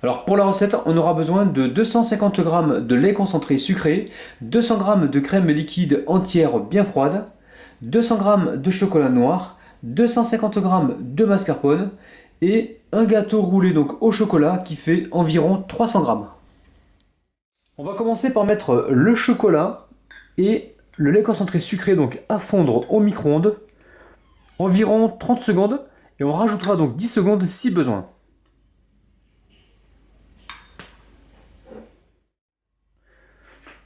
Alors pour la recette, on aura besoin de 250 g de lait concentré sucré, 200 g de crème liquide entière bien froide, 200 g de chocolat noir, 250 g de mascarpone et un gâteau roulé donc au chocolat qui fait environ 300 g. On va commencer par mettre le chocolat et le lait concentré sucré donc à fondre au micro-ondes, environ 30 secondes, et on rajoutera donc 10 secondes si besoin.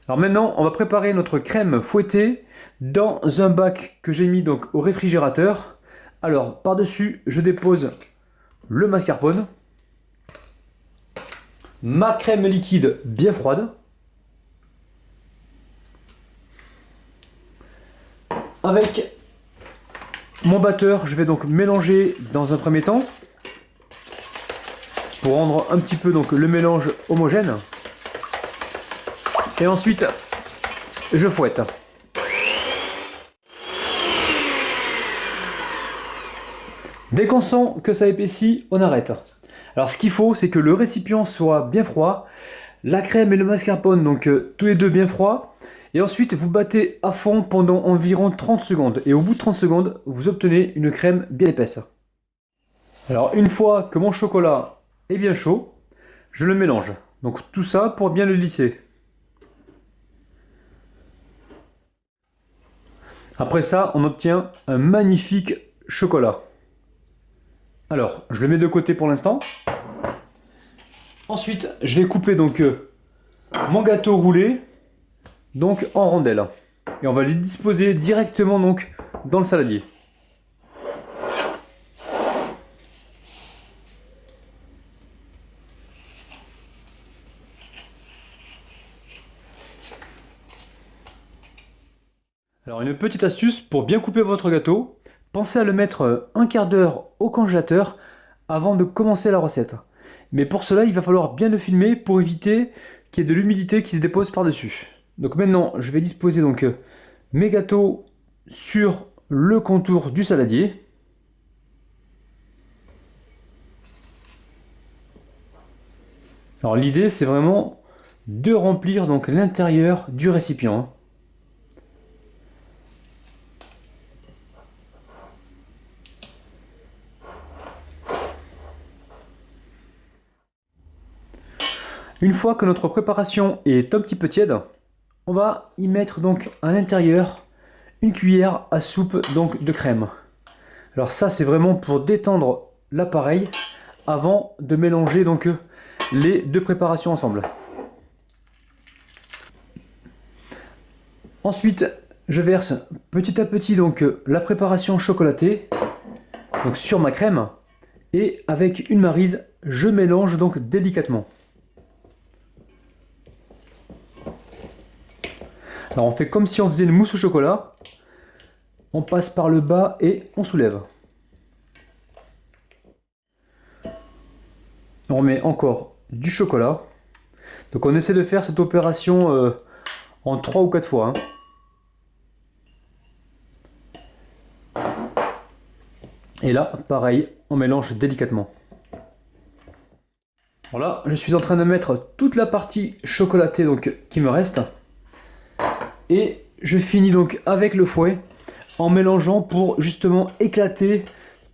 Alors maintenant, on va préparer notre crème fouettée dans un bac que j'ai mis donc au réfrigérateur. Alors par-dessus, je dépose le mascarpone, ma crème liquide bien froide, avec mon batteur, je vais donc mélanger dans un premier temps pour rendre un petit peu donc le mélange homogène. Et ensuite, je fouette. Dès qu'on sent que ça épaissit, on arrête. Alors ce qu'il faut, c'est que le récipient soit bien froid, la crème et le mascarpone, donc tous les deux bien froids, et ensuite vous battez à fond pendant environ 30 secondes. Et au bout de 30 secondes, vous obtenez une crème bien épaisse. Alors une fois que mon chocolat est bien chaud, je le mélange. Donc tout ça pour bien le lisser. Après ça, on obtient un magnifique chocolat. Alors, je le mets de côté pour l'instant. Ensuite, je vais couper donc mon gâteau roulé donc en rondelles. Et on va les disposer directement donc dans le saladier. Alors une petite astuce pour bien couper votre gâteau, pensez à le mettre un quart d'heure au congélateur avant de commencer la recette. Mais pour cela, il va falloir bien le filmer pour éviter qu'il y ait de l'humidité qui se dépose par-dessus. Donc maintenant, je vais disposer donc mes gâteaux sur le contour du saladier. Alors l'idée, c'est vraiment de remplir donc l'intérieur du récipient. Une fois que notre préparation est un petit peu tiède, on va y mettre donc à l'intérieur une cuillère à soupe donc de crème. Alors ça, c'est vraiment pour détendre l'appareil avant de mélanger donc les deux préparations ensemble. Ensuite, je verse petit à petit donc la préparation chocolatée donc sur ma crème, et avec une maryse, je mélange donc délicatement. Alors on fait comme si on faisait une mousse au chocolat, on passe par le bas et on soulève. On remet encore du chocolat. Donc on essaie de faire cette opération en 3 ou 4 fois. Et là, pareil, on mélange délicatement. Voilà, je suis en train de mettre toute la partie chocolatée donc, qui me reste. Et je finis donc avec le fouet en mélangeant pour justement éclater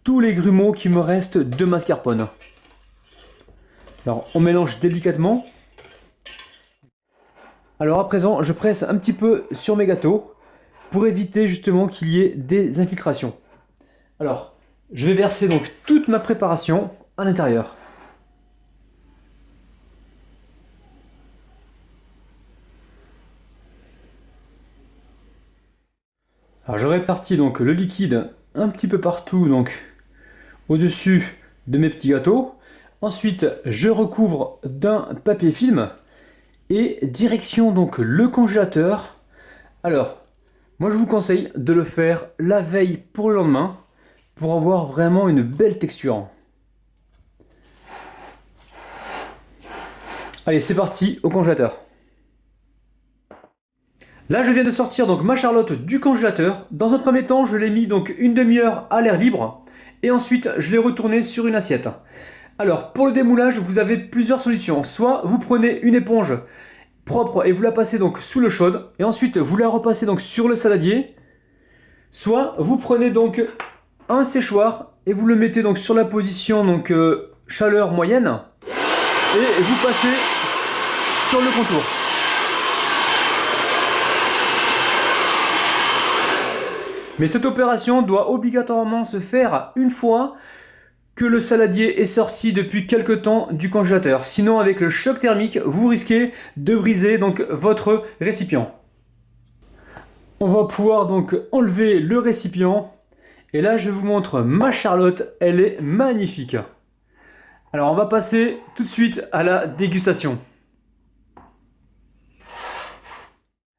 tous les grumeaux qui me restent de mascarpone. Alors on mélange délicatement. Alors à présent, je presse un petit peu sur mes gâteaux pour éviter justement qu'il y ait des infiltrations. Alors, je vais verser donc toute ma préparation à l'intérieur. Alors je répartis donc le liquide un petit peu partout donc au-dessus de mes petits gâteaux. Ensuite, je recouvre d'un papier film et direction donc le congélateur. Alors, moi je vous conseille de le faire la veille pour le lendemain pour avoir vraiment une belle texture. Allez, c'est parti au congélateur. Là, je viens de sortir donc ma charlotte du congélateur. Dans un premier temps, je l'ai mis donc une demi-heure à l'air libre et ensuite je l'ai retourné sur une assiette. Alors, pour le démoulage, vous avez plusieurs solutions. Soit vous prenez une éponge propre et vous la passez donc sous l'eau chaude, et ensuite vous la repassez donc sur le saladier. Soit vous prenez donc un séchoir et vous le mettez donc sur la position donc chaleur moyenne et vous passez sur le contour. Mais cette opération doit obligatoirement se faire une fois que le saladier est sorti depuis quelque temps du congélateur. Sinon, avec le choc thermique, vous risquez de briser donc votre récipient. On va pouvoir donc enlever le récipient. Et là, je vous montre ma Charlotte. Elle est magnifique. Alors, on va passer tout de suite à la dégustation.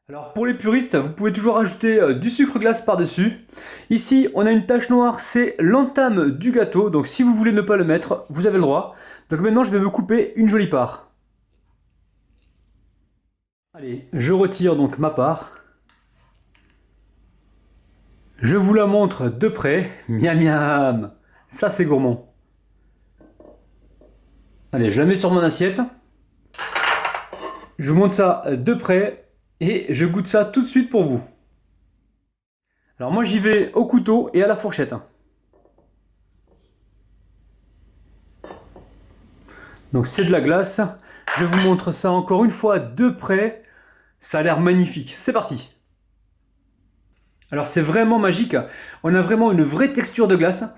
Alors pour les puristes, vous pouvez toujours ajouter du sucre glace par-dessus. Ici, on a une tache noire, c'est l'entame du gâteau. Donc si vous voulez ne pas le mettre, vous avez le droit. Donc maintenant, je vais me couper une jolie part. Allez, je retire donc ma part. Je vous la montre de près. Miam miam. Ça c'est gourmand. Allez, je la mets sur mon assiette. Je vous montre ça de près. Et je goûte ça tout de suite pour vous. Alors moi j'y vais au couteau et à la fourchette. Donc c'est de la glace. Je vous montre ça encore une fois de près. Ça a l'air magnifique. C'est parti. Alors c'est vraiment magique. On a vraiment une vraie texture de glace.